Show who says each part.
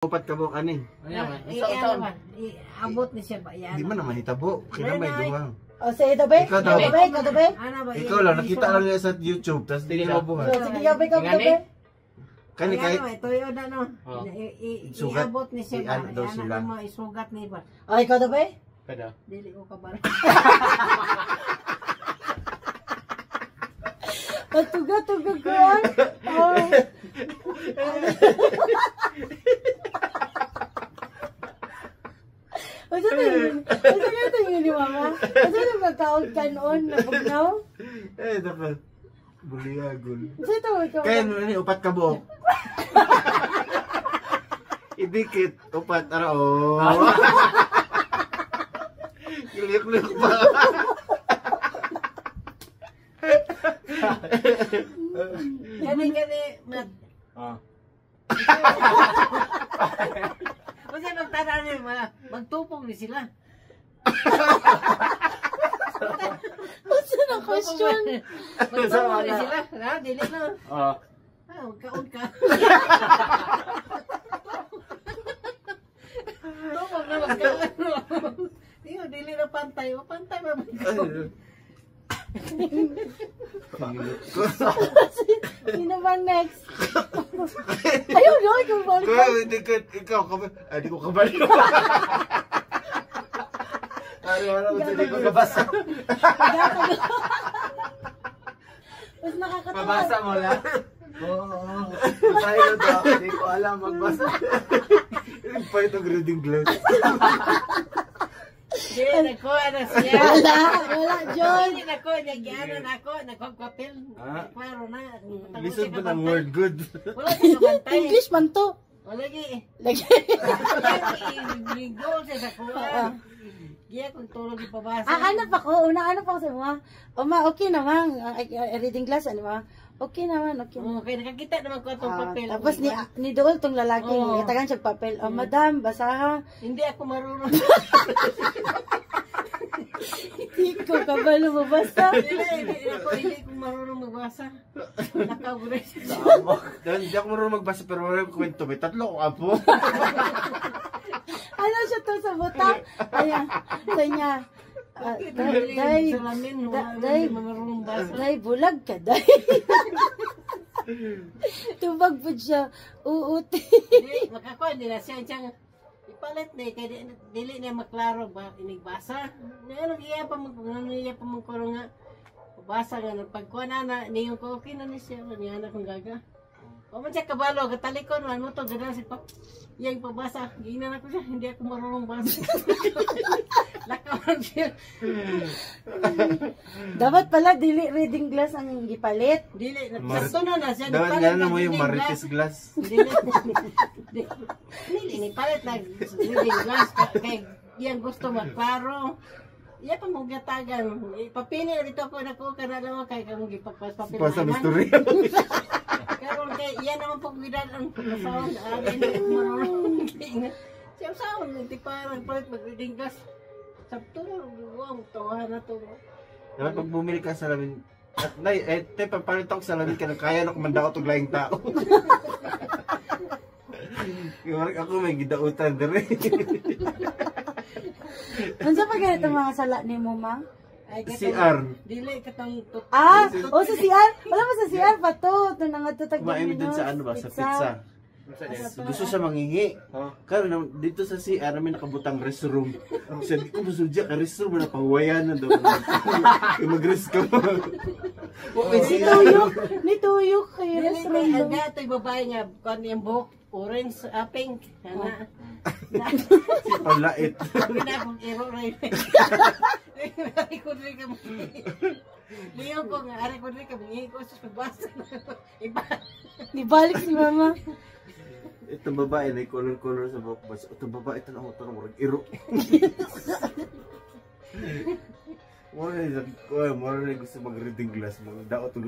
Speaker 1: Upat ka buok ani.
Speaker 2: Abot ni siya ba yan?
Speaker 1: Di man naman hitabo. Kaya may duwang.
Speaker 3: O sa ito ba?
Speaker 1: Ikaw daw.
Speaker 3: Ito ba?
Speaker 1: Ikaw lang nakita lang niya sa YouTube tas di niya mabuhat.
Speaker 3: So sige yaw ka ba?
Speaker 1: Kani kay
Speaker 2: Tuyo na no.
Speaker 1: Sugat.
Speaker 2: Iabot ni siya ba?
Speaker 1: Ano daw sila?
Speaker 2: Ano mo isugat ni ba?
Speaker 3: Ay ikaw ba?
Speaker 4: Kada.
Speaker 2: Dili ko kabar.
Speaker 3: Tuga ko. Oh. Asa ito yun ni mama? Asa ito magkaon kanon na bugnaw?
Speaker 1: dapat buligagol.
Speaker 3: Asa ito?
Speaker 1: Kaya ni upat ka buok. Idikit upat ara oh. Kiliyok pa.
Speaker 2: Kani mat. Kasi magtanong niya, magtupong ni sila.
Speaker 3: What's the question?
Speaker 2: Magtupong ni sila. Ha? Dili na. Magkaon ka. Tupong na magkaon. Dili na pantay. Pantay ba magkaon?
Speaker 3: Sino ba next? Ayaw no, ikaw ba?
Speaker 1: Ikaw kabal. Ay, di ko kabal. Ano, hindi ko kabasa.
Speaker 3: Mas nakakatawa.
Speaker 4: Mabasa mo lang?
Speaker 1: Oo. Tayo daw. Hindi ko alam magbasa. Pa itong reading glass.
Speaker 2: Hindi, nakuha na siya.
Speaker 3: Wala, John.
Speaker 2: Hindi, nakuha niya. Gano'n ako. Nagpapapil. Klaro na.
Speaker 1: Listen pa ng word good.
Speaker 2: Wala siya kabantay.
Speaker 3: English man to.
Speaker 2: Wala gi.
Speaker 3: Lagi.
Speaker 2: Goal siya sa kuha. Giya kung tulog ipabasa.
Speaker 3: Ano pa ko? Ano pa ko sa mga? Okay naman. Reading class, ano ba? Okay naman.
Speaker 2: Okay, nakakita naman ko itong papel.
Speaker 3: Tapos ni Dool tong lalaki. Itagan siya papel. Madam, basaha.
Speaker 2: Hindi ako marunong.
Speaker 3: Hindi ko kabalo mabasa.
Speaker 2: Hindi ko marunong magbasa. Nakabure siya.
Speaker 1: Hindi ako marunong magbasa pero marunong kwento. May tatlo ko apo.
Speaker 3: Ano siya to sa buta? Ayan. Sa niya. Day, bulag ka, day. Tubag po siya. Uuti.
Speaker 2: Hindi, makakuha nila siya. Ipalit na, kaya dili niya maklaro ba, inigbasa. Ano iya pa magkuro nga. Basa nga, pagkuha na, niyo ko, okay na ni siya. Niya na kung gaga. O man siya kabalo, katalikon, ano to, gano'n si Pap. Yang pabasa, ginan ako siya, hindi ako marunong basa. Lakawan siya.
Speaker 3: Dapat pala, dili reading glass ang gipalit.
Speaker 2: Dili, nagsastunan na siya.
Speaker 1: Dapat gano'n mo yung marites glass.
Speaker 2: Dili, palit na reading glass. Kaya yang gusto magklaro. Iya pa mong gatagan. Papini na dito ako nako kana lang kay kamo gipagpas papel.
Speaker 1: Pasa mystery.
Speaker 2: Karon kay iya naman pag bidan ang sound agin marunong. Siya sound ti parang palit mag-reading glass. Sabto wow tawa na to.
Speaker 1: Dapat pag bumili ka sa salamin at nay te papalit ako sa salamin ka kaya na kumanda ko tong laing tao. Yung ako may gidautan dire.
Speaker 3: Unsa pa ganito mga sala ni mo, ma?
Speaker 1: CR.
Speaker 2: Dili katong
Speaker 3: sa CR. Wala pa sa CR pa to. Ito na nga tutag.
Speaker 1: Kumain din sa ano ba? Sa pizza. Gusto siya mangingi. Karon dito sa CR namin nakabutang restroom. Sabi ko masudya ka restroom na pahuwayan na daw. Mag-rest ka mo.
Speaker 3: Nituyok kay
Speaker 2: restroom.
Speaker 3: restroom.
Speaker 2: Aga ito'y babae nga kan yung buhok orange, pink. Ana.
Speaker 1: Si Palait.
Speaker 2: Pinakong iro rin. Ari ko rin kami. Liyo ko nga, ari ko rin kami. Iko sa pabasa.
Speaker 3: Nibalik si mama.
Speaker 1: Itong babae na color sa buhok. Itong babae ito na ako murag iro. Mura na gusto mag-reading glass. Mga daot